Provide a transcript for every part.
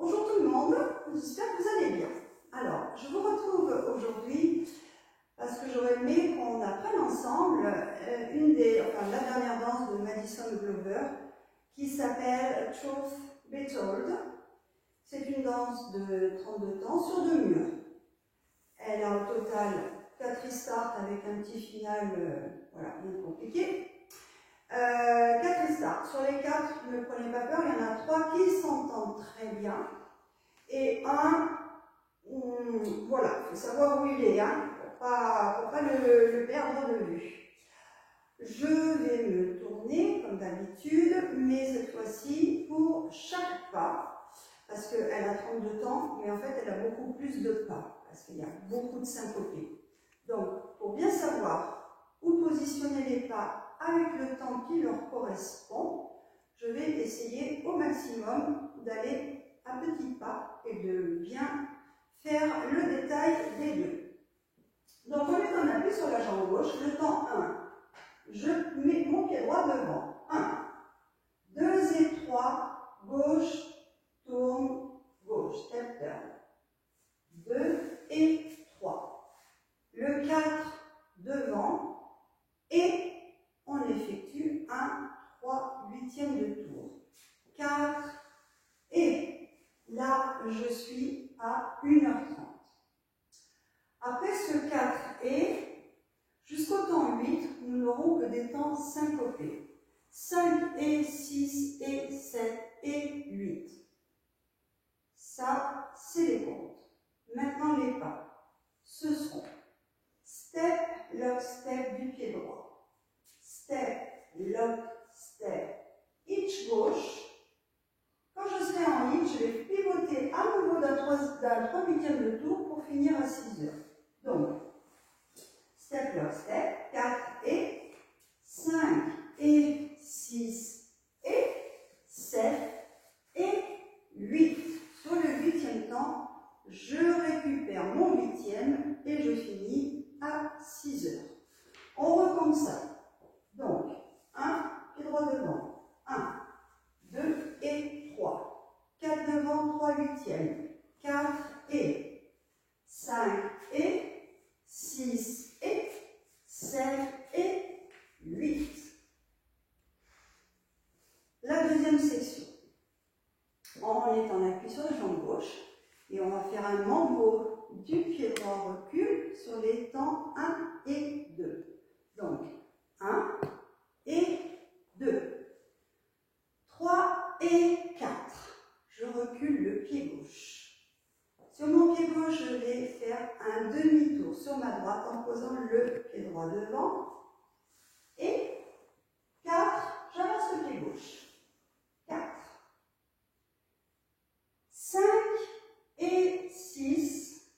Bonjour tout le monde, j'espère que vous allez bien. Alors, je vous retrouve aujourd'hui parce que j'aurais aimé qu'on apprenne ensemble la dernière danse de Madison Glover qui s'appelle Truth Be Told. C'est une danse de 32 temps sur 2 murs. Elle a au total 4 restarts avec un petit final, voilà, bien compliqué. 4 restarts. Sur les 4, ne prenez pas peur, il y en a 3 qui s'entendent très bien. Et un, voilà, il faut savoir où il est, hein, pour pas le perdre de vue. Je vais me tourner comme d'habitude, mais cette fois-ci pour chaque pas, parce qu'elle a 32 temps, mais en fait elle a beaucoup plus de pas, parce qu'il y a beaucoup de syncopés. Donc, pour bien savoir où positionner les pas avec le temps qui leur correspond, je vais essayer au maximum d'aller à petits pas et de bien faire le détail des deux. Donc, au lieu d'en appuyer sur la jambe gauche, le temps 1, je mets mon pied droit devant. 1, 2 et 3, gauche, tourne, gauche, step turn. 2 et 3. Le 4 devant et on effectue un 3/8 de tour. 4 et là, je suis à 1h30. Après ce 4 et, jusqu'au temps 8, nous n'aurons que des temps syncopés. 5 et 6 et 7 et 8. Ça, c'est les comptes. Maintenant, les pas. Ce seront step, lock, step du pied droit. Step, lock, step, hitch gauche. Quand je serai en hitch, je vais pivoter à nouveau d'un 3/8 de tour pour finir à 6 heures. Donc, step, lock, step, 4 et 5 et 6 et 7 et 8. Sur le 8e temps, je récupère mon 8e et je finis à 6 heures. On recompte ça. Donc, 1, pied droit devant. 1, 2 et 3. 4 devant, 3/8. 4 et 5 et 6 et 7 et 8. La deuxième section. On est en appui sur la jambe gauche et on va faire un mambo du pied droit recul sur les temps 1 et 2. Donc, 1 et 2. 3 et 4. Je recule le pied gauche. Sur mon pied gauche, je vais faire un demi-tour sur ma droite en posant le pied droit devant. Et 4, j'avance le pied gauche. 4. 5 et 6,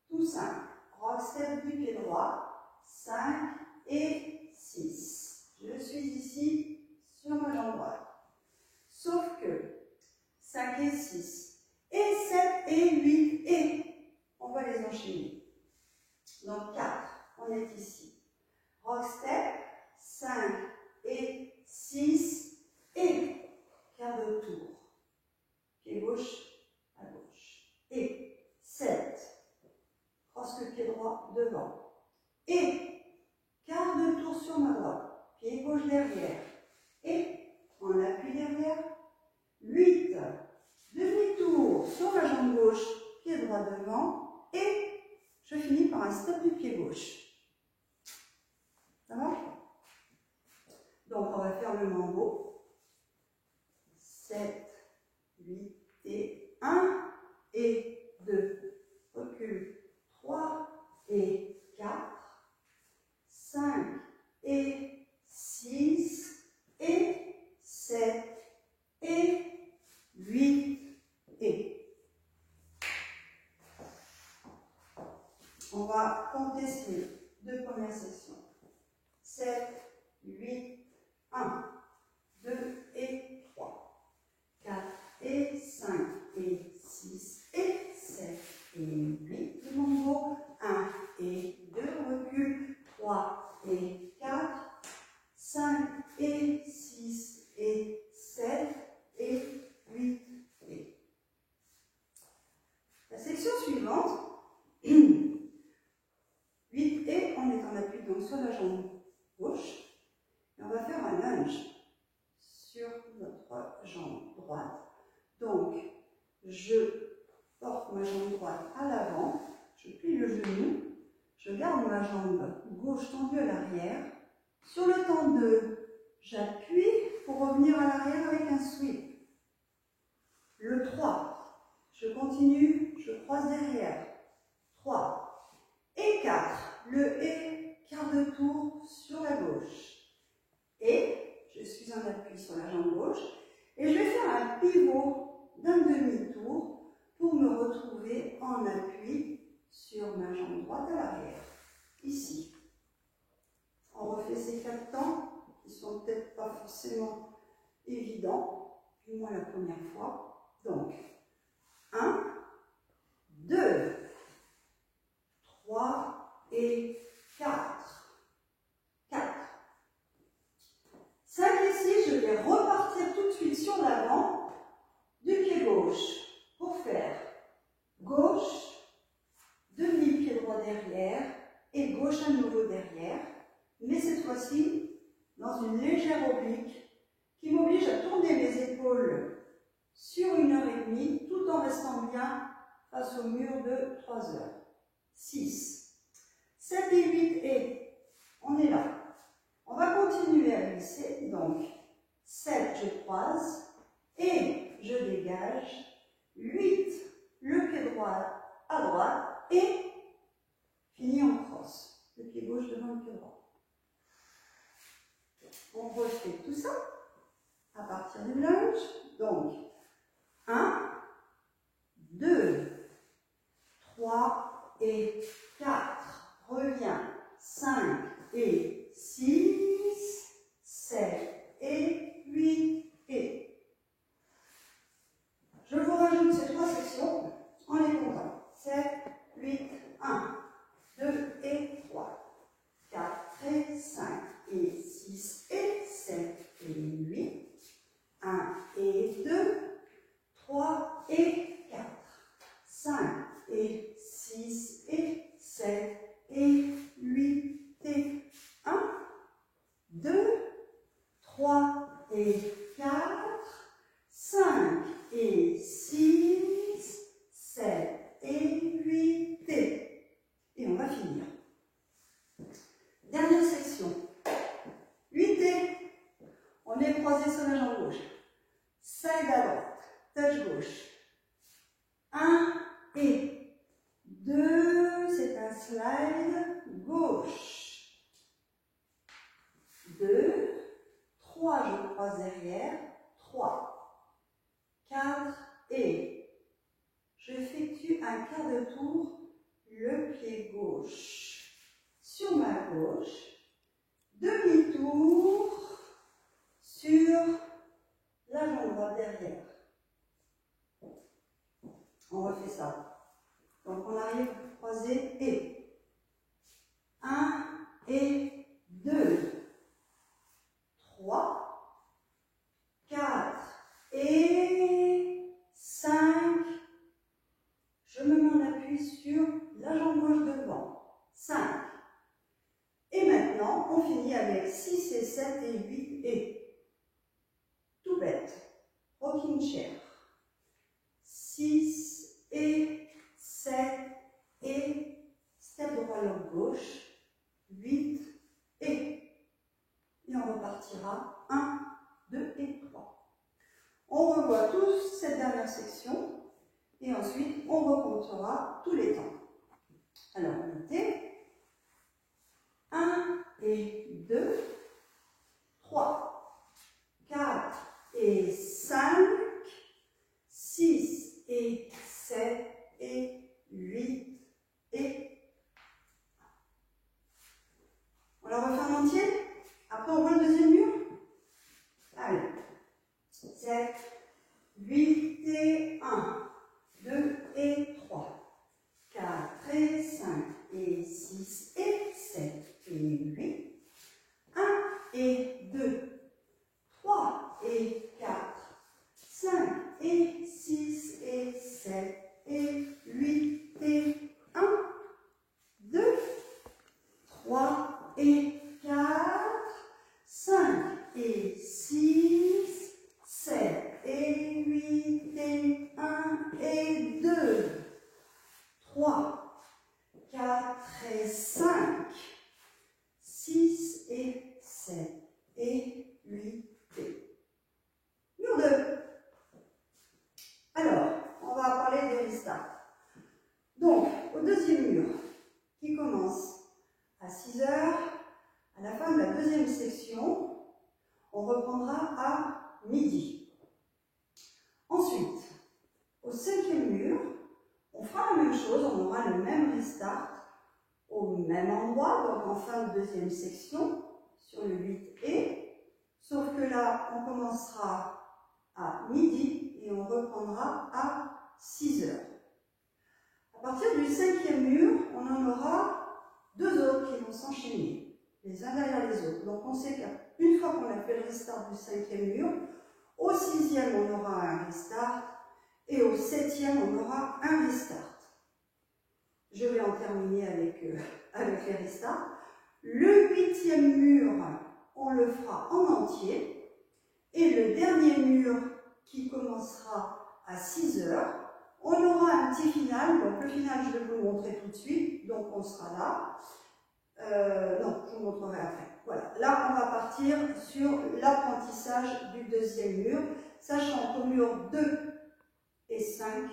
tout simple. Rock step du pied droit. 5 et 6. Je suis ici sur ma jambe droite. Sauf que 5 et 6 et 7 et 8 et on va les enchaîner. Donc 4, on est ici. Rock step, 5 et 6 et quart de tour. Pied gauche à gauche. Et 7. Crosse le pied droit devant. Et quart de tour sur ma droite. Pied gauche derrière. Et on appuie derrière. 8. Demi-tour sur la jambe gauche. Pied droit devant. Et je finis par un step du pied gauche. Ça va? Donc on va faire le mambo. 7, 8 et 1 et 2. Recule. 3 et 4. 5 et 6 et 7 et 8 et. On va compter ces 2 premières sections. 7, 8, 1, 2 et 3, 4 et 5 et 6 et 7 et 8. Du mambo. 1 et 2, recul. 3 et 4, 5 et 6 et 7 et 8 et. suivante. 8 et on est en appui donc sur la jambe gauche. Et on va faire un lunge sur notre jambe droite. Donc, je porte ma jambe droite à l'avant, je plie le genou, je garde ma jambe gauche tendue à l'arrière. Sur le temps 2, j'appuie pour revenir à l'arrière avec un sweep. Le 3, je continue, je croise derrière. 3 et 4, le et, quart de tour sur la gauche. Et je suis en appui sur la jambe gauche et je vais faire un pivot d'un demi-tour pour me retrouver en appui sur ma jambe droite à l'arrière. Ici. On refait ces 4 temps qui sont peut-être pas forcément évidents, du moins la première fois. Donc, 1, 2, 3 et 4. 4. 5 ici, je vais repartir tout de suite sur l'avant du pied gauche pour faire gauche, demi-pied droit derrière et gauche à nouveau derrière, mais cette fois-ci dans une légère oblique qui m'oblige à tourner les épaules sur 1h30 tout en restant bien face au mur de 3 heures. 6, 7 et 8 et on est là. On va continuer à glisser, donc 7, je croise et je dégage, 8, le pied droit à droite et fini en crosse, le pied gauche devant le pied droit. On refait tout ça à partir du lunge, donc 1, 2, 3 et 4, reviens, 5 et 6, 7 et 8 et. Je vous rajoute ces 3 sections, on est content. 7, 8, 1, 2 et 3, 4 et 5 et 6 et 7 et 8, 1 et 2, 3 et 4, 5 et 6 et 7 et 8 et 1, 2, 3 et 4, 5 et 6, 7 et 8 et on va finir. Dernière section. 8 et on est croisé sur la jambe gauche. Side à droite, touch gauche. 1 et 2, c'est un slide gauche. 2, 3, je croise derrière. 3, 4 et j'effectue un quart de tour, le pied gauche sur ma gauche, demi-tour sur la jambe droite derrière. On refait ça. Donc on arrive à croiser et 1 et 2, 3, 4 et 5. Je me mets en appui sur la jambe gauche devant. 5. Et maintenant, on finit avec 6 et 7 et 8 et. Tout bête. Rocking chair. 6 et 7 et step droit langue gauche. 8 et on repartira 1, 2 et 3. On revoit tous cette dernière section et ensuite on recomptera tous les temps. Alors, notez 1 et 2, 3, 4 et 5, 6 et 7 et 8 et. On la refait en entier? Après on voit le deuxième mur? Allez. 7, 8 et 1, 2 et 3, 4 et 5 et 6 et 7 et 8, 1 et 2, 3 et 4, 5 et 6 Donc, au deuxième mur, qui commence à 6 heures, à la fin de la deuxième section, on reprendra à midi. Ensuite, au cinquième mur, on fera la même chose, on aura le même restart au même endroit, donc en fin de deuxième section, sur le 8E, sauf que là, on commencera à midi et on reprendra à 6 heures. À partir du cinquième mur, on en aura deux autres qui vont s'enchaîner, les uns derrière les autres. Donc on sait qu'une fois qu'on a fait le restart du cinquième mur, au sixième, on aura un restart et au septième, on aura un restart. Je vais en terminer avec les restarts. Le huitième mur, on le fera en entier. Et le dernier mur, qui commencera à 6 heures, on aura un petit final. Donc le final, je vais vous le montrer tout de suite. Donc on sera là. Non, je vous montrerai après. Voilà. Là, on va partir sur l'apprentissage du deuxième mur, sachant qu'au mur 2 et 5,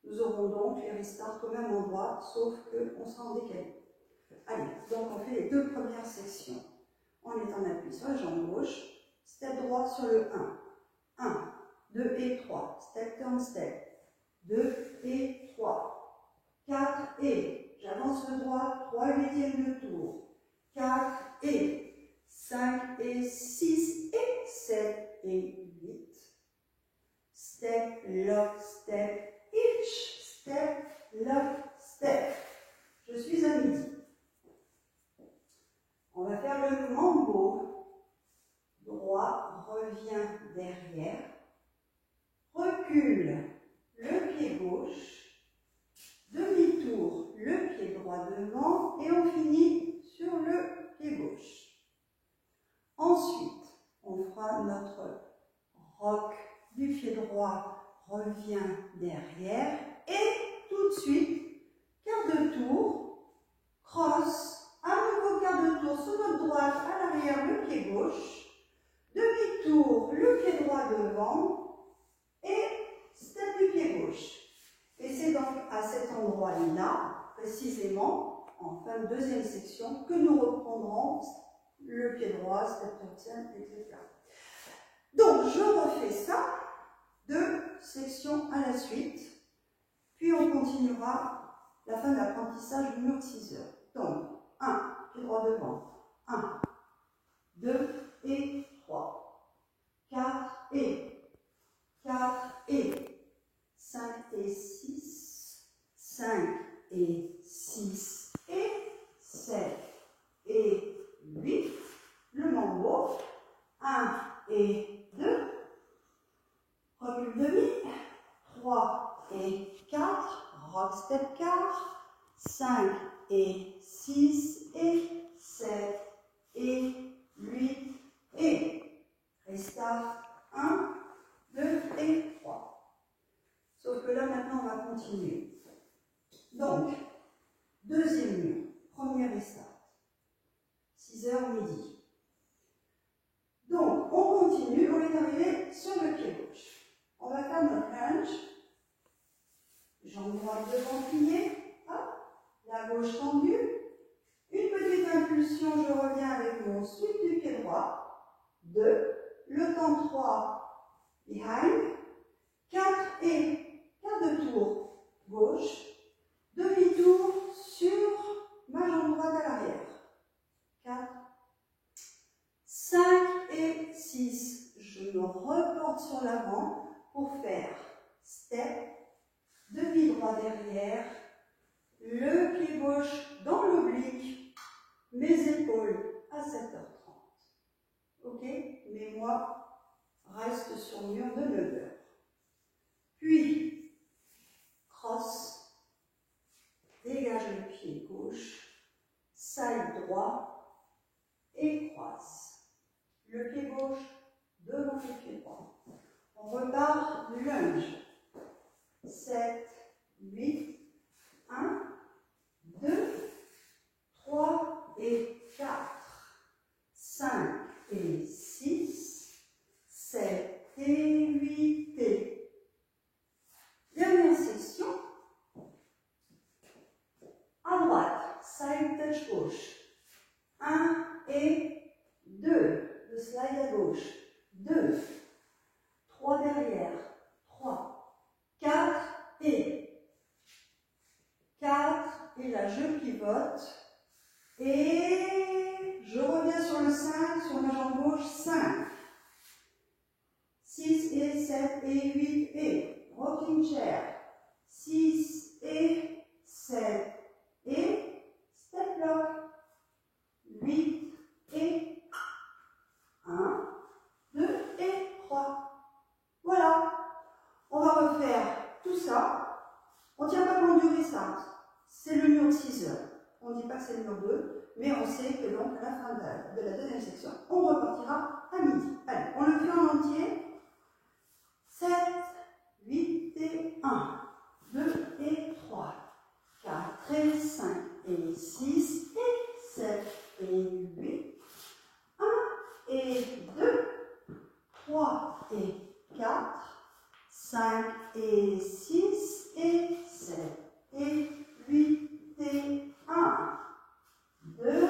nous aurons donc les restarts au même endroit, sauf qu'on sera en décalé. Allez, donc on fait les deux premières sections. On est en appui sur la jambe gauche, step droit sur le 1. 1, 2 et 3, step turn step. 2 et 3. 4 et, j'avance le droit, 3 huitièmes de tour. 4 et, 5 et 6 et 7 et 8. Step, lock, step. Each step, lock, step. Je suis à midi. On va faire le mambo. Droit, revient derrière. Recule le pied gauche. Demi-tour, le pied droit devant. Et on finit sur le pied gauche. Ensuite, on fera notre rock du pied droit. Revient derrière et tout de suite, quart de tour, cross, un nouveau quart de tour sur notre droite, à l'arrière, le pied gauche, demi-tour, le pied droit devant et step du pied gauche. Et c'est donc à cet endroit-là, précisément, en fin de deuxième section, que nous reprendrons le pied droit, step turn, etc. Donc, je refais ça. 2 sections à la suite, puis on continuera la fin de l'apprentissage du mur de 6 heures. Donc, 1, pied droit devant, 1, 2 et 3, 4 et, 5 et 6, 5 et 6 et 7 et 8, le mambo, 1 et 2, recule demi, 3 et 4, rock step 4, 5 et 6 et 7 et 8 et restart 1, 2 et 3. Sauf que là maintenant on va continuer. Donc, deuxième mur, premier restart, 6 heures midi. Donc on continue, on est arrivé sur le pied gauche. On va faire notre lunge, jambe droite devant pliée, hop, la gauche tendue, une petite impulsion, je reviens avec mon sweep du pied droit, 2, le temps 3, behind, 4 et quart de tour, gauche, demi-tour sur ma jambe droite à l'arrière, 4, 5 et 6, je me reporte sur l'avant, pour faire step, demi-droit derrière, le pied gauche dans l'oblique, mes épaules à 7h30. Ok? Mais moi, reste sur mur de 9h. Puis, cross, dégage le pied gauche, side droit et croise. Le pied gauche devant le pied droit. On repart, lunge. 7, 8, 1, 2, 3 et 4, 5 et 6, 7 et 8 et. Dernière section. touch gauche. 1 et 2. Le slide à gauche. 2. 3 derrière. 3. 4 et 4. Et là, je pivote. Et je reviens sur le 5, sur ma jambe gauche. 5. 6 et 7 et 8 et rocking chair. 6 et 7 et step lock. 8 et 1, 2 et 3. Voilà. On va refaire tout ça. On ne tient pas compte du restart. C'est le mur de 6 heures. On ne dit pas que c'est le mur 2, mais on sait que donc à la fin de la deuxième section, on repartira à midi. Allez, on le fait en entier. 7, 8 et 1, 2 et 3, 4 et 5 et 6 et 7 et 8, 1 et 2, 3 et 4, 5 et 6 et 7 et 8 et 1, 2,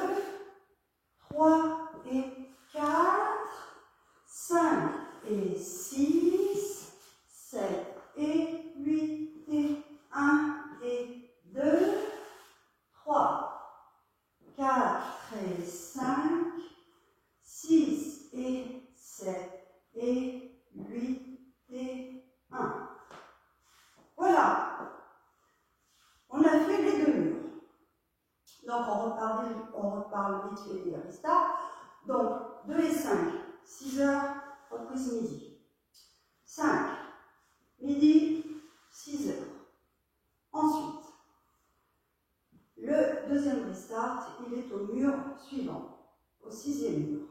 3 et 4, 5 et 6, 7 et 8 et 1 et 2, 3, 4 et 5, 6 et 7 et 8 et 1. Voilà. On a fait les deux murs. Donc on reparle vite fait des restarts. Donc 2 et 5, 6 heures, reprise midi. 5, midi, 6 heures. Ensuite, le deuxième restart, il est au mur suivant, au 6e mur.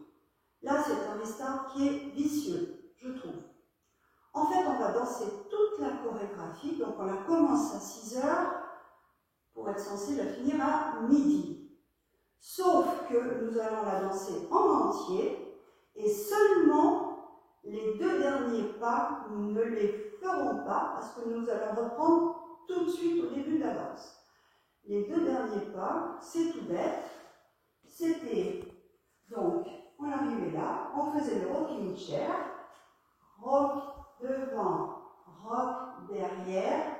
Là, c'est un restart qui est vicieux, je trouve. En fait, on va danser toute la chorégraphie, donc on la commence à 6 heures pour être censé la finir à midi. Sauf que nous allons la danser en entier et seulement les deux derniers pas, nous ne les ferons pas parce que nous allons reprendre tout de suite au début de la danse. Les deux derniers pas, c'est tout bête. C'était donc, on arrivait là, on faisait le rocking chair, rock devant, rock derrière,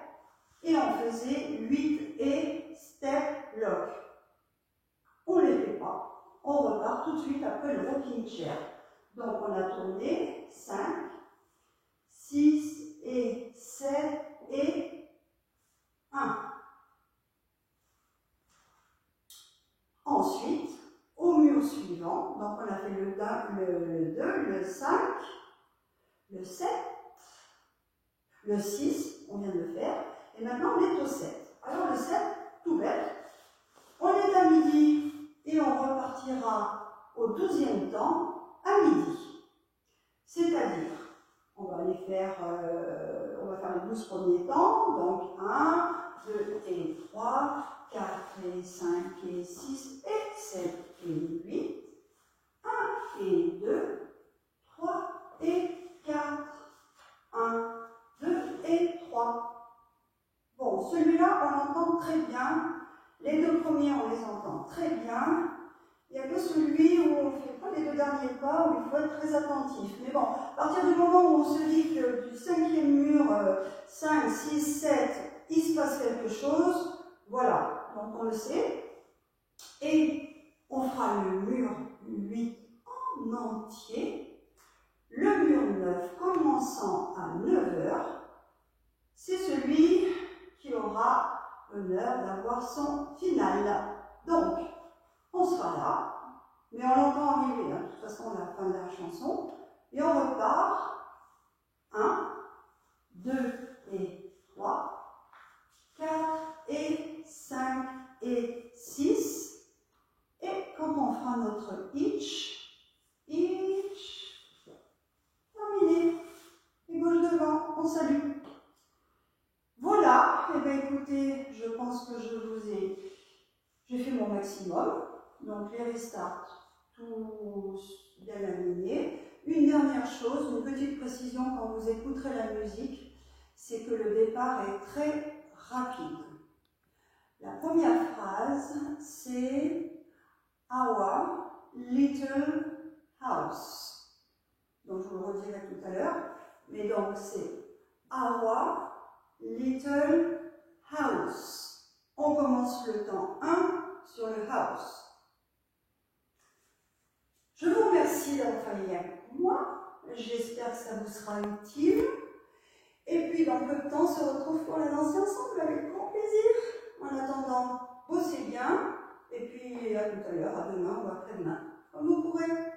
et on faisait 8 et step lock. On ne les fait pas, on repart tout de suite après le rocking chair. Donc on a tourné 5, 6 et 7 et 1. Ensuite, au mur suivant, donc on a fait le 2, le 5, le 7, le 6, on vient de le faire, et maintenant on est au 7. Alors le 7, tout bête, on est à midi et on repartira au 12e temps à midi. C'est-à-dire, on va les faire, on va faire les 12 premiers temps, donc 1, 2 et 3, 4 et 5 et 6 et 7 et 8, 1 et 2, 3 et 4, 1, 2 et 3. Bon, celui-là, on l'entend très bien. Les deux premiers, on les entend très bien. Il n'y a que celui où on ne fait pas les deux derniers pas, où il faut être très attentif. Mais bon, à partir du moment où on se dit que du 5e mur, 5, 6, 7, il se passe quelque chose, voilà, donc on le sait. Et on fera le mur 8 en entier. Le mur 9 commençant à 9 heures, c'est celui qui aura l'honneur d'avoir son final. Donc, on sera là, mais on l'entend arriver, hein, de toute façon à la fin de la chanson, et on repart 1, 2 et 3, 4 et 5 et 6, et quand on fera notre hitch, terminé, et gauche devant, on salue. Voilà, et bien écoutez, je pense que j'ai fait mon maximum. Donc les restarts, tous bien alignés. Une dernière chose, une petite précision quand vous écouterez la musique, c'est que le départ est très rapide. La première phrase, c'est Our little house. Donc je vous le redirai tout à l'heure. Mais donc c'est Our little house. On commence le temps 1 sur le house. Je vous remercie d'avoir travaillé avec moi. J'espère que ça vous sera utile. Et puis dans peu de temps, on se retrouve pour la danser ensemble avec grand plaisir. En attendant, bossez bien. Et puis à tout à l'heure, à demain ou après-demain, comme vous pourrez.